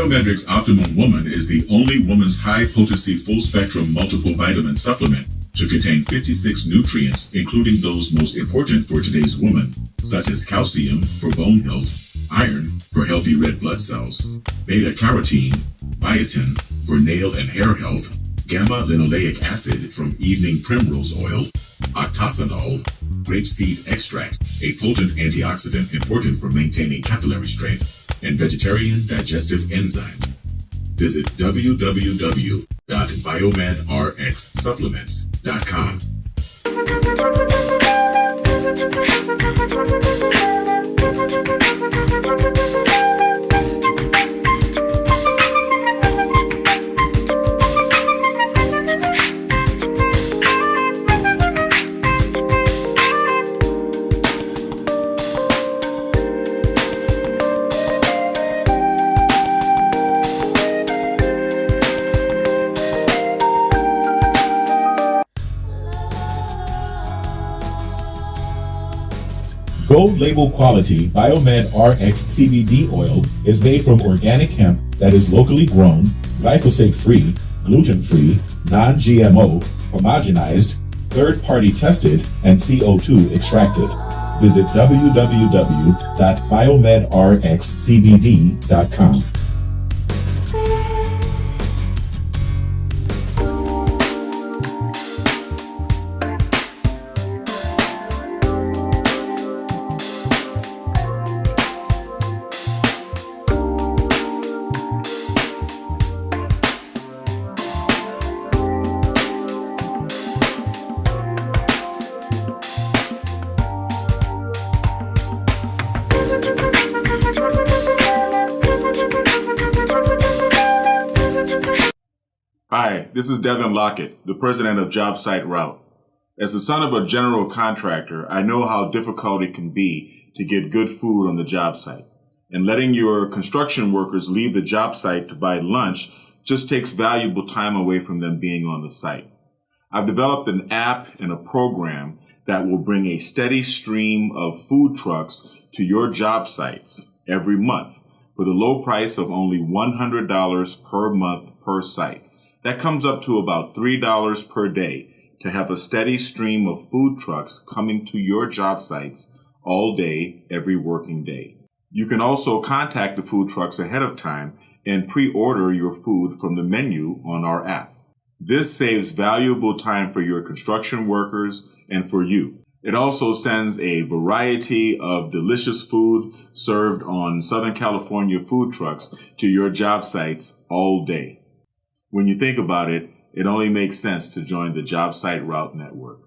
BiomedRx Optimum Woman is the only woman's high-potency full-spectrum multiple vitamin supplement to contain 56 nutrients, including those most important for today's woman, such as calcium for bone health, iron for healthy red blood cells, beta-carotene, biotin for nail and hair health, gamma-linoleic acid from evening primrose oil, octasanol, grapeseed extract, a potent antioxidant important for maintaining capillary strength, and vegetarian digestive enzymes. Visit www.biomedrxsupplements.com. Gold label quality BiomedRx CBD oil is made from organic hemp that is locally grown, glyphosate-free, gluten-free, non-GMO, homogenized, third-party tested, and CO2 extracted. Visit www.biomedrxcbd.com. Hi, this is Devin Lockett, the president of JobSite Route. As the son of a general contractor, I know how difficult it can be to get good food on the job site. And letting your construction workers leave the job site to buy lunch just takes valuable time away from them being on the site. I've developed an app and a program that will bring a steady stream of food trucks to your job sites every month for the low price of only $100 per month per site. That comes up to about $3 per day to have a steady stream of food trucks coming to your job sites all day, every working day. You can also contact the food trucks ahead of time and pre-order your food from the menu on our app. This saves valuable time for your construction workers and for you. It also sends a variety of delicious food served on Southern California food trucks to your job sites all day. When you think about it, it only makes sense to join the JobSite Route Network.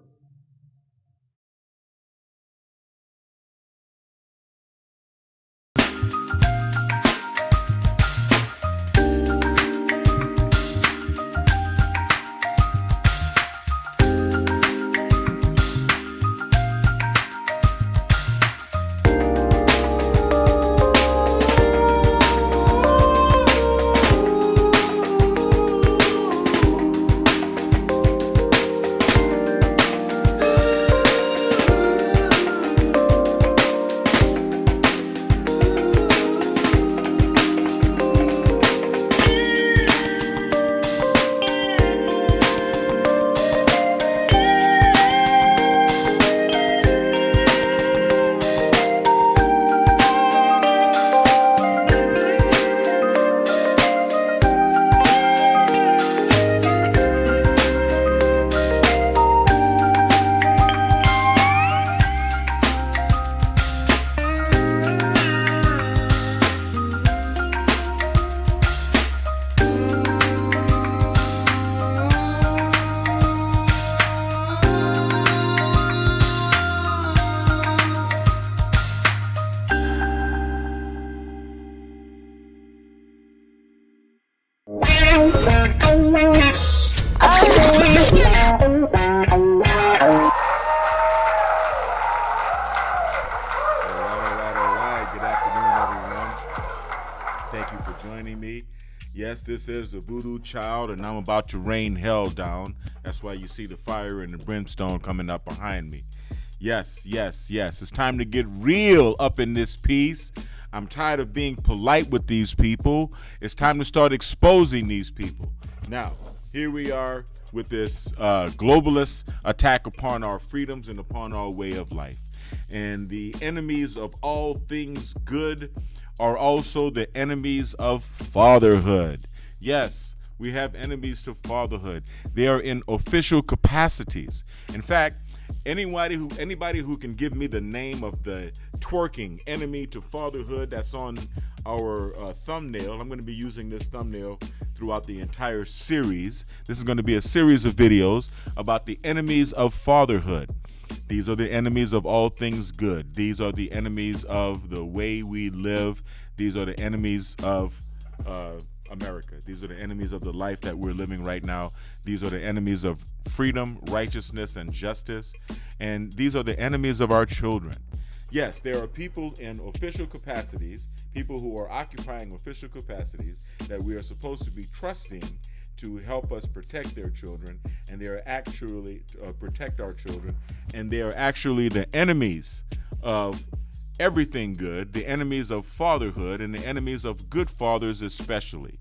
Yes, this is the Voodoo Child, and I'm about to rain hell down. That's why you see the fire and the brimstone coming up behind me. Yes. It's time to get real up in this piece. I'm tired of being polite with these people. It's time to start exposing these people. Now, here we are with this globalist attack upon our freedoms and upon our way of life. And the enemies of all things good are also the enemies of fatherhood. Yes, we have enemies to fatherhood. They are in official capacities. In fact, anybody who can give me the name of the twerking enemy to fatherhood that's on our thumbnail. I'm going to be using this thumbnail throughout the entire series. This is going to be a series of videos about the enemies of fatherhood. These are the enemies of all things good. These are the enemies of the way we live. These are the enemies of America. These are the enemies of the life that we're living right now. These are the enemies of freedom, righteousness, and justice. And these are the enemies of our children. Yes, there are people in official capacities, people who are occupying official capacities that we are supposed to be trusting to help us protect their children, and they are actually protect our children, and they are actually the enemies of everything good, the enemies of fatherhood, and the enemies of good fathers especially.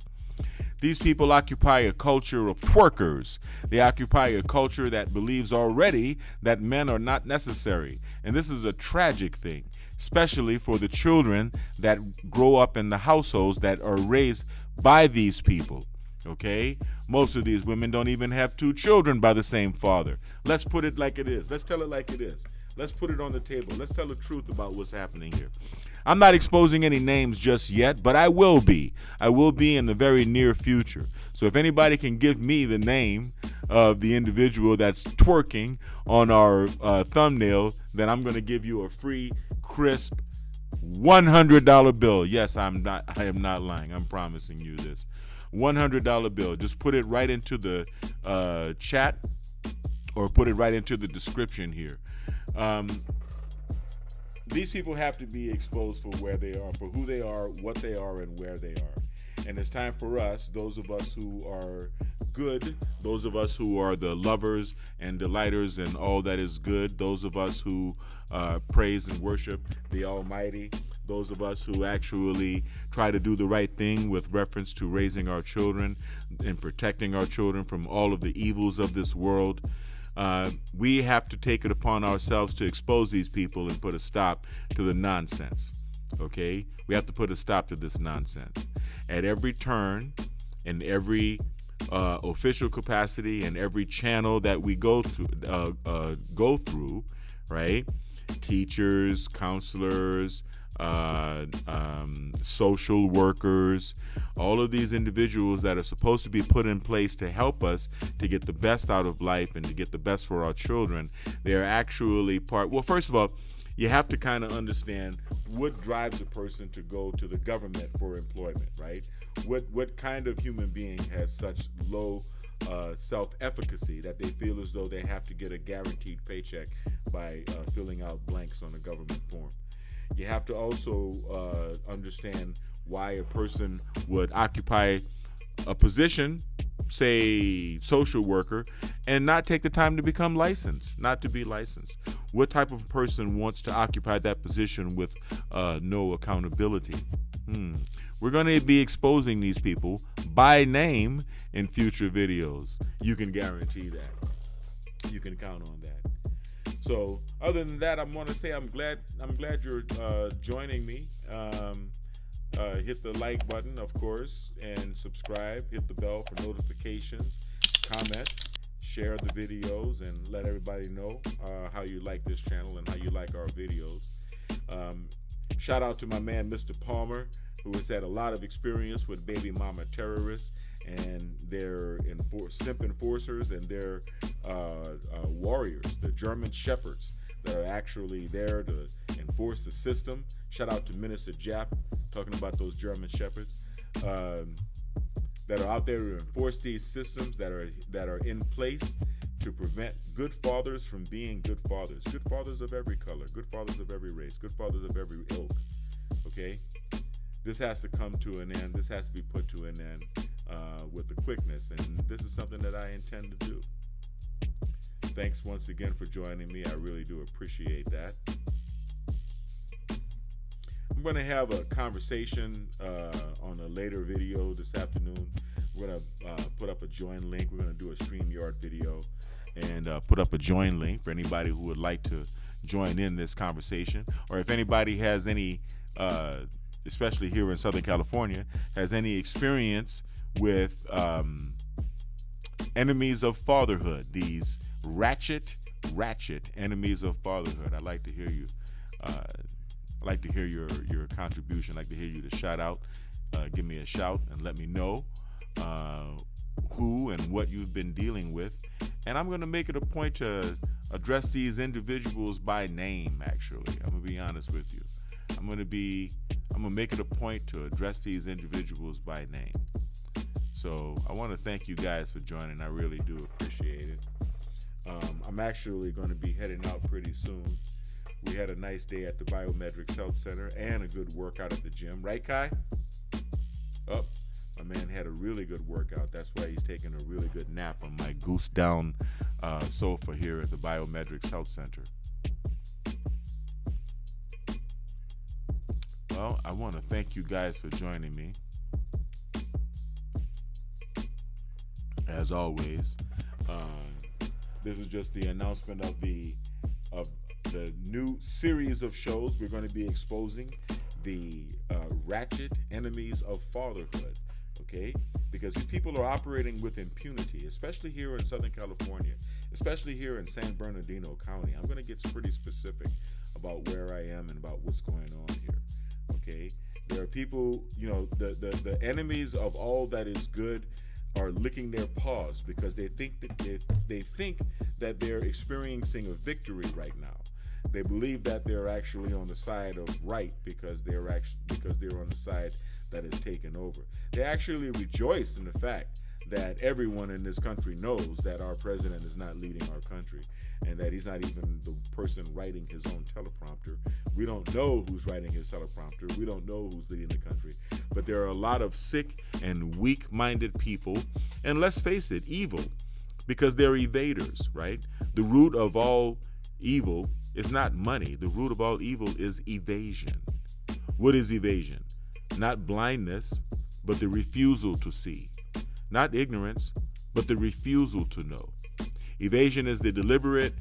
These people occupy a culture of twerkers. They occupy a culture that believes already that men are not necessary. And this is a tragic thing, especially for the children that grow up in the households that are raised by these people. Okay? Most of these women don't even have two children by the same father. Let's put it like it is. Let's tell it like it is. Let's put it on the table. Let's tell the truth about what's happening here. I'm not exposing any names just yet, but I will be. I will be in the very near future. So if anybody can give me the name of the individual that's twerking on our thumbnail, then I'm going to give you a free, crisp $100 bill. Yes, I am not lying. I'm promising you this. $100 bill. Just put it right into the chat or put it right into the description here. These people have to be exposed for where they are, for who they are, what they are, and where they are. And it's time for us, those of us who are good, those of us who are the lovers and delighters and all that is good, those of us who praise and worship the Almighty, those of us who actually try to do the right thing with reference to raising our children and protecting our children from all of the evils of this world. We have to take it upon ourselves to expose these people and put a stop to the nonsense. Okay? We have to put a stop to this nonsense. At every turn, in every official capacity, and every channel that we go through, right? Teachers, counselors, social workers, all of these individuals that are supposed to be put in place to help us to get the best out of life and to get the best for our children, they're actually well, first of all, you have to kind of understand what drives a person to go to the government for employment, right? What kind of human being has such low self-efficacy that they feel as though they have to get a guaranteed paycheck by filling out blanks on a government form? You have to also understand why a person would occupy a position, say social worker, and not take the time to become licensed, not to be licensed. What type of person wants to occupy that position with no accountability? We're going to be exposing these people by name in future videos. You can guarantee that. You can count on that. So other than that, I'm going to say I'm glad you're joining me. Hit the like button, of course, and subscribe. Hit the bell for notifications. Comment, share the videos, and let everybody know how you like this channel and how you like our videos. Shout out to my man, Mr. Palmer, who has had a lot of experience with baby mama terrorists and their simp enforcers and their warriors, the German shepherds that are actually there to enforce the system. Shout out to Minister Jap, talking about those German shepherds that are out there to enforce these systems that are in place to prevent good fathers from being good fathers of every color, good fathers of every race, good fathers of every ilk. Okay? This has to come to an end. This has to be put to an end with the quickness, and this is something that I intend to do. Thanks once again for joining me. I really do appreciate that. I'm going to have a conversation on a later video this afternoon. We're going to put up a join link. We're going to do a StreamYard video and put up a join link for anybody who would like to join in this conversation. Or if anybody has any, especially here in Southern California, has any experience with enemies of fatherhood, these Ratchet enemies of fatherhood. I'd like to hear you. I'd like to hear your contribution. I'd like to hear you to shout out. Give me a shout and let me know who and what you've been dealing with. And I'm going to make it a point to address these individuals by name, actually. I'm going to be honest with you. I'm going to make it a point to address these individuals by name. So I want to thank you guys for joining. I really do appreciate it. I'm actually going to be heading out pretty soon. We had a nice day at the BiomedRx Health Center and a good workout at the gym. Right, Kai? Oh, my man had a really good workout. That's why he's taking a really good nap on my goose down sofa here at the BiomedRx Health Center. Well, I want to thank you guys for joining me. As always, this is just the announcement of the new series of shows. We're going to be exposing the Ratchet enemies of fatherhood, okay? Because these people are operating with impunity, especially here in Southern California, especially here in San Bernardino County. I'm going to get pretty specific about where I am and about what's going on here, okay? There are people, the enemies of all that is good are licking their paws because they think that they're experiencing a victory right now. They believe that they're actually on the side of right because they're on the side that is taken over. They actually rejoice in the fact that everyone in this country knows that our president is not leading our country and that he's not even the person writing his own teleprompter. We don't know who's writing his teleprompter. We don't know who's leading the country. But there are a lot of sick and weak-minded people, and let's face it, evil, because they're evaders, right? The root of all evil is not money. The root of all evil is evasion. What is evasion? Not blindness, but the refusal to see. Not ignorance, but the refusal to know. Evasion is the deliberate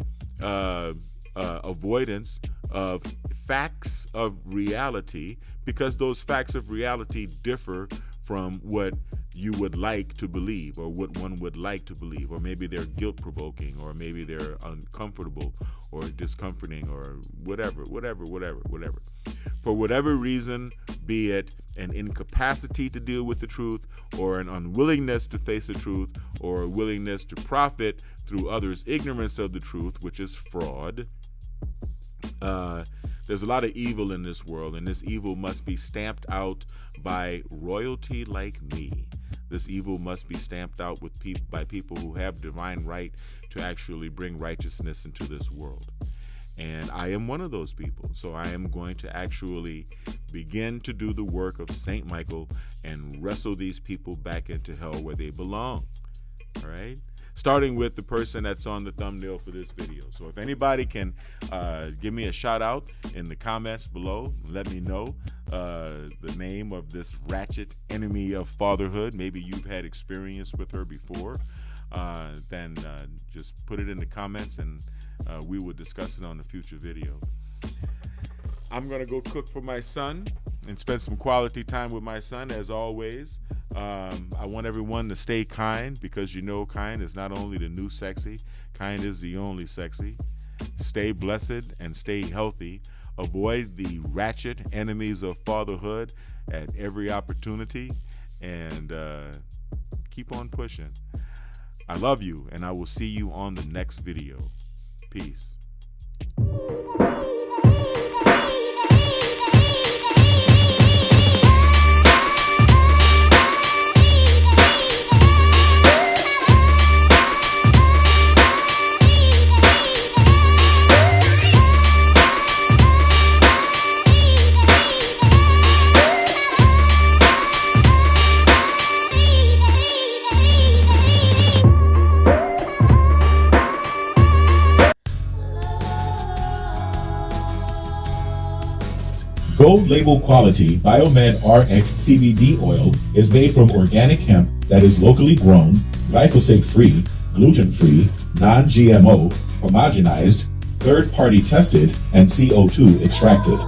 avoidance of facts of reality because those facts of reality differ from what you would like to believe or what one would like to believe, or maybe they're guilt-provoking, or maybe they're uncomfortable or discomforting or whatever. For whatever reason, be it an incapacity to deal with the truth or an unwillingness to face the truth or a willingness to profit through others' ignorance of the truth, which is fraud. There's a lot of evil in this world, and this evil must be stamped out by royalty like me. This evil must be stamped out by people who have divine right to actually bring righteousness into this world. And I am one of those people. So I am going to actually begin to do the work of St. Michael and wrestle these people back into hell where they belong. All right? Starting with the person that's on the thumbnail for this video. So if anybody can give me a shout out in the comments below, let me know the name of this Ratchet enemy of fatherhood. Maybe you've had experience with her before. Then just put it in the comments and we will discuss it on a future video. I'm going to go cook for my son and spend some quality time with my son as always. I want everyone to stay kind because kind is not only the new sexy, kind is the only sexy. Stay blessed and stay healthy. Avoid the Ratchet enemies of fatherhood at every opportunity and keep on pushing. I love you and I will see you on the next video. Peace. label quality BiomedRx CBD oil is made from organic hemp that is locally grown, glyphosate-free, gluten-free, non-GMO, homogenized, third-party tested, and CO2 extracted.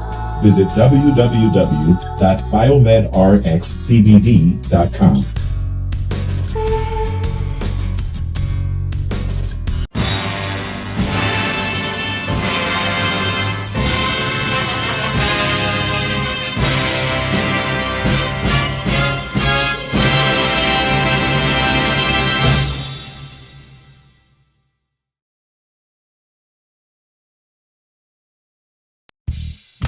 Visit www.biomedrxcbd.com.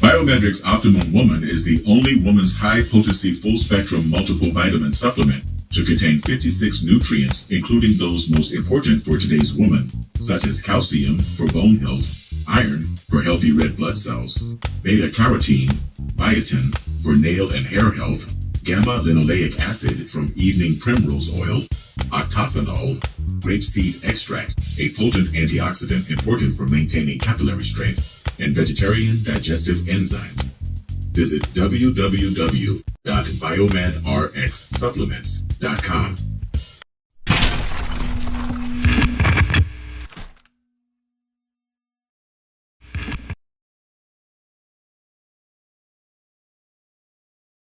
BiomedRx Optimum Woman is the only woman's high-potency full-spectrum multiple vitamin supplement to contain 56 nutrients, including those most important for today's woman, such as calcium for bone health, iron for healthy red blood cells, beta-carotene, biotin for nail and hair health, gamma-linoleic acid from evening primrose oil, octasanol, grapeseed extract, a potent antioxidant important for maintaining capillary strength, and vegetarian digestive enzymes. Visit www.biomedrxsupplements.com.